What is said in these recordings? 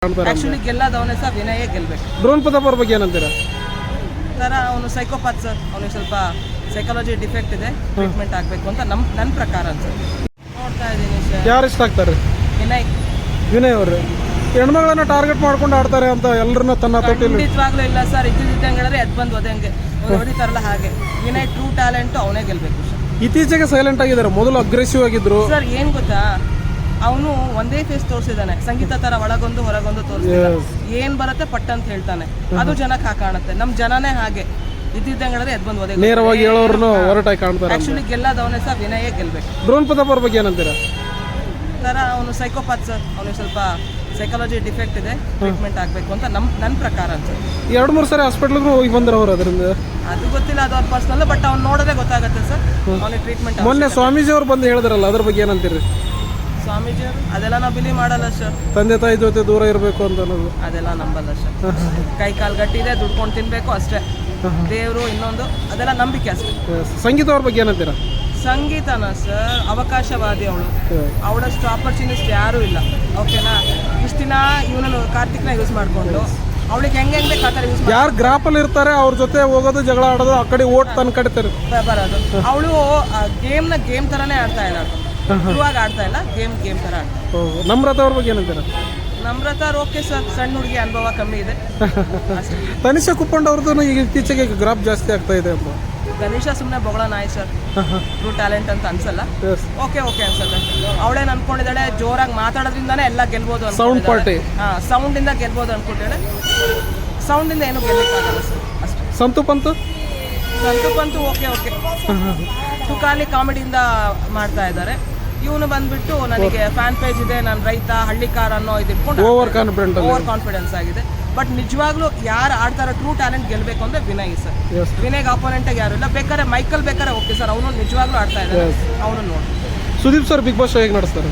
Actually ಗೆಲ್ಲದವನೇ sir ವಿನಯೇ ಗೆಲ್ಬೇಕು. Drone Pratap ಅವ್ರ ಬಗ್ಗೆ ಏನಂತೀರಾ? ತರ ಅವನು ಸೈಕೋಪಾತ್ ಸರ್, ಅವನಿಗೆ ಸ್ವಲ್ಪ ಸೈಕಾಲಜಿ ಡಿಫೆಕ್ಟ್ ಇದೆ, ಟ್ರೀಟ್ಮೆಂಟ್ ಆಗಬೇಕು ಅಂತ ನನ್ನ ಪ್ರಕಾರ ಸರ್. ನೋಡ್ತಾ ಇದ್ದೀನಿ ಸರ್. ಯಾರು ಇಷ್ಟ ಆಗ್ತಾರೆ? ವಿನಯ್ ಅವರು ಹೆಣ್ಮಗಳನ್ನ ಟಾರ್ಗೆಟ್ ಮಾಡ್ಕೊಂಡು ಆಡ್ತಾರೆ ಅಂತ ಎಲ್ಲರನ್ನ ತನ್ನ ತೊಟ್ಟಿಲ್ಲ. ಖಂಡಿತವಾಗ್ಲೂ ಇಲ್ಲ ಸರ್. ಇದ್ದಂಗೆ ಹೇಳಿದ್ರೆ ಎದ್ದು ಬಂದು ಒದಂಗೆ ಹೊಡಿತಾರಲ್ಲ ಹಾಗೆ. ವಿನಯ್ ಟ್ರೂ ಟ್ಯಾಲೆಂಟ್, ಅವನೇ ಗೆಲ್ಬೇಕು ಸರ್. ಇತ್ತೀಚೆಗೆ ಸೈಲೆಂಟ್ ಆಗಿದ್ದಾರೆ, ಮೊದಲು ಅಗ್ರೆಸಿವ್ ಆಗಿದ್ರು ಸರ್. ಏನ್ ಗೊತ್ತಾ, ಅವನು ಒಂದೇ ಫೇಸ್ ತೋರಿಸಿದಾನೆ, ಸಂಗೀತ ತರ ಒಳಗೊಂದು ಹೊರಗೊಂದು ತೋರಿಸಿದಾನೆ. ಏನ್ ಬರುತ್ತೆ ಪಟ್ ಅಂತ ಹೇಳ್ತಾನೆ, ಅದು ಜನಕ್ಕೆ ಕಾಣುತ್ತೆ. ನಮ್ ಜನನೇ ಹಾಗೆ, ಇದ್ದಂಗೆ ಹೇಳಿದ್ರೆ ಎದ್ದು ಬಂದು ಒದೇ ನೇರವಾಗಿ ಹೇಳೋರ್ನು ಹೊರಟಾಗಿ ಕಾಣ್ತಾರೆ. ಆಕ್ಚುಲಿ ಗೆಲ್ಲದವನೇ ಸರ್ ವಿನಯೇ ಗೆಲ್ಬೇಕು. ಡ್ರೋನ್ ಪ್ರತಾಪ್ ಅವ್ರ ಬಗ್ಗೆ ಏನಂತೀರಾ? ತರ ಅವನು ಸೈಕೋಪಾತ್ ಸರ್, ಅವನಿಗೆ ಸ್ವಲ್ಪ ಸೈಕಾಲಜಿ ಡಿಫೆಕ್ಟ್ ಇದೆ, ಟ್ರೀಟ್ಮೆಂಟ್ ಆಗಬೇಕು ಅಂತ ನನ್ನ ಪ್ರಕಾರ ಸರ್. 2-3 ಸರಿ ಹಾಸ್ಪಿಟ್ಲಿಗೂ ಹೋಗಿ ಬಂದ್ರು ಅವರು. ಅದರಿಂದ ಅದು ಗೊತ್ತಿಲ್ಲ, ಅದು ಅವ್ರ ಪರ್ಸನಲ್, ಬಟ್ ಅವ್ನು ನೋಡೋದೇ ಗೊತ್ತಾಗುತ್ತೆ ಸರ್ ಅವನಿಗೆ ಟ್ರೀಟ್ಮೆಂಟ್. ಮೊನ್ನೆ ಸ್ವಾಮೀಜಿ ಅವ್ರು ಬಂದು ಹೇಳಿದ್ರಲ್ಲ, ಅದ್ರ ಬಗ್ಗೆ ಏನಂತೀರಿ? ಸ್ವಾಮೀಜಿ ಅದೆಲ್ಲ ನಾವು ಬಿಲೀವ್ ಮಾಡಲ್ಲ ಸರ್. ತಂದೆ ತಾಯಿ ಜೊತೆ ದೂರ ಇರಬೇಕು ಅಂತ ಅನ್ನೋದು ಅದೆಲ್ಲ ನಂಬಲ್ಲ ಸರ್. ಕೈ ಕಾಲು ಗಟ್ಟಿದೆ, ದುಡ್ಕೊಂಡು ತಿನ್ಬೇಕು ಅಷ್ಟೇ. ದೇವರು ಇನ್ನೊಂದು ಅದೆಲ್ಲ ನಂಬಿಕೆ ಅಷ್ಟೇ. ಸಂಗೀತ ಅವ್ರ ಬಗ್ಗೆ ಏನಂತೀರಾ? ಸಂಗೀತನ ಸರ್ ಅವಕಾಶವಾದಿ ಅವಳು. ಅವಳಷ್ಟು ಆಪರ್ಚುನಿಸ್ಟ್ ಯಾರೂ ಇಲ್ಲ. ಓಕೆನಾ? ಇಷ್ಟು ದಿನ ಇವನನ್ನು ಕಾರ್ತಿಕ್ನ ಯೂಸ್ ಮಾಡಿಕೊಂಡು ಅವಳಿಗೆ ಹೆಂಗೆ ಬೇಕು ಆ ಥರ ಯೂಸ್ ಮಾಡಿ ಯಾರು ಗ್ರಾಪಲ್ಲಿ ಇರ್ತಾರೆ ಅವ್ರ ಜೊತೆ ಹೋಗೋದು, ಜಗಳ ಆಡೋದು, ಆ ಕಡೆ ಓಟ್ ತನ್ನ ಕಡೆ ಬರೋದು. ಅವಳು ಗೇಮ್ನ ಗೇಮ್ ಥರನೇ ಆಡ್ತಾ ಇಲ್ಲ, ಇವಾಗ ಆಡ್ತಾ ಇಲ್ಲ, ಗೇಮ್ ಥರ ಆಡ್ತಾ. ನಮ್ರತ ಅವ್ರ ಬಗ್ಗೆ ಏನಂತೀರಾ? ನಮ್ರತ ಓಕೆ ಸರ್, ಸಣ್ಣ ಹುಡುಗಿ, ಅನುಭವ ಕಮ್ಮಿ ಇದೆ. ತನಿಷಾ ಕುಪ್ಪಂಡ್ ಅವ್ರದ್ದು ಈಗ ಇತ್ತೀಚೆಗೆ ಗ್ರಾಫ್ ಜಾಸ್ತಿ ಆಗ್ತಾ ಇದೆ ಅಂತ. ಗಣೇಶ ಸುಮ್ಮನೆ ಬೊಗಳ ನಾಯಿ ಸರ್, ಟ್ರೂ ಟ್ಯಾಲೆಂಟ್ ಅಂತ ಅನ್ಸಲ್ಲ. ಓಕೆ ಅನ್ಸುತ್ತೆ. ಅವಳೇನು ಅನ್ಕೊಂಡಿದ್ದಾಳೆ, ಜೋರಾಗಿ ಮಾತಾಡೋದ್ರಿಂದಾನೇ ಎಲ್ಲ ಗೆಲ್ಬೋದು. ಸೌಂಡ್ ಪಾರ್ಟಿ, ಸೌಂಡ್ ಇಂದ ಗೆಲ್ಬೋದು ಅನ್ಕೊಂಡಿದ್ದಾಳೆ. ಸೌಂಡ್ ಇಂದ ಏನು ಗೆಲ್ಲಕ್ಕಾಗಲ್ಲ ಸರ್ ಅಷ್ಟೇ. ಸಂತು ಪಂತು ಓಕೆ ತುಕಾಲಿ ಕಾಮಿಡಿಯಿಂದ ಮಾಡ್ತಾ ಇದ್ದಾರೆ. ಇವನು ಬಂದ್ಬಿಟ್ಟು ನನಗೆ ಫ್ಯಾನ್ ಪೇಜ್ ಇದೆ, ನಾನು ರೈತ ಹಳ್ಳಿಕಾರ ಅನ್ನೋ ಇದು ಇಟ್ಕೊಂಡು ಓವರ್ ಕಾನ್ಫಿಡೆನ್ಸ್ ಆಗಿದೆ. ಬಟ್ ನಿಜವಾಗ್ಲೂ ಯಾರು ಆಡ್ತಾರೋ ಟ್ರೂ ಟ್ಯಾಲೆಂಟ್ ಗೆಲ್ಲಬೇಕು ಅಂದ್ರೆ ವಿನಯ್ ಸರ್. ವಿನಯ್ಗೆ ಅಪೋನೆಂಟಾಗಿ ಯಾರು ಇಲ್ಲ. ಬೇಕಾದ್ರೆ ಮೈಕಲ್ ಬೇಕಾದ್ರೆ ಓಕೆ ಸರ್, ಅವನು ನಿಜವಾಗ್ಲೂ ಆಡ್ತಾ ಇದ್ದಾರೆ, ಅವನು ನೋಡಿ. ಸುದೀಪ್ ಸರ್ ಬಿಗ್ ಬಾಸ್ ಹೇಗೆ ನಡೆಸ್ತಾರೆ?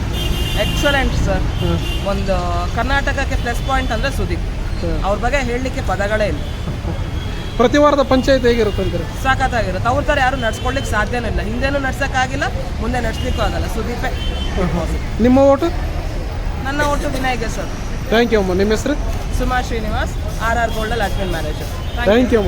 Excellent sir. ಒಂದು ಕರ್ನಾಟಕಕ್ಕೆ ಪ್ಲಸ್ ಪಾಯಿಂಟ್ ಅಂದ್ರೆ ಸುದೀಪ್. ಅವ್ರ ಬಗ್ಗೆ ಹೇಳಲಿಕ್ಕೆ ಪದಗಳೇ ಇಲ್ಲ. ಪ್ರತಿ ವಾರದ ಪಂಚಾಯತ್ ಹೇಗಿರುತ್ತೆ ಅಂತಾರೆ? ಸಾಕತ್ತಾಗಿರುತ್ತೆ. ಅವ್ರ ಥರ ಯಾರು ನಡ್ಸ್ಕೊಳ್ಲಿಕ್ಕೆ ಸಾಧ್ಯನೇ ಇಲ್ಲ. ಹಿಂದೆನೂ ನಡ್ಸೋಕ್ಕಾಗಿಲ್ಲ, ಮುಂದೆ ನಡ್ಸ್ಲಿಕ್ಕೂ ಆಗಲ್ಲ. ಸುದೀಪೇ. ನಿಮ್ಮ ಓಟು? ನನ್ನ ಓಟು ವಿನಯ್ಗೆ ಸರ್. ಥ್ಯಾಂಕ್ ಯು ಅಮ್ಮ. ನಿಮ್ಮ ಹೆಸರು? ಸುಮಾ ಶ್ರೀನಿವಾಸ್, RR ಗೋಲ್ಡಲ್ ಅಡ್ಮಿನ್ ಮ್ಯಾನೇಜರ್. ಥ್ಯಾಂಕ್ ಯು ಅಮ್ಮ.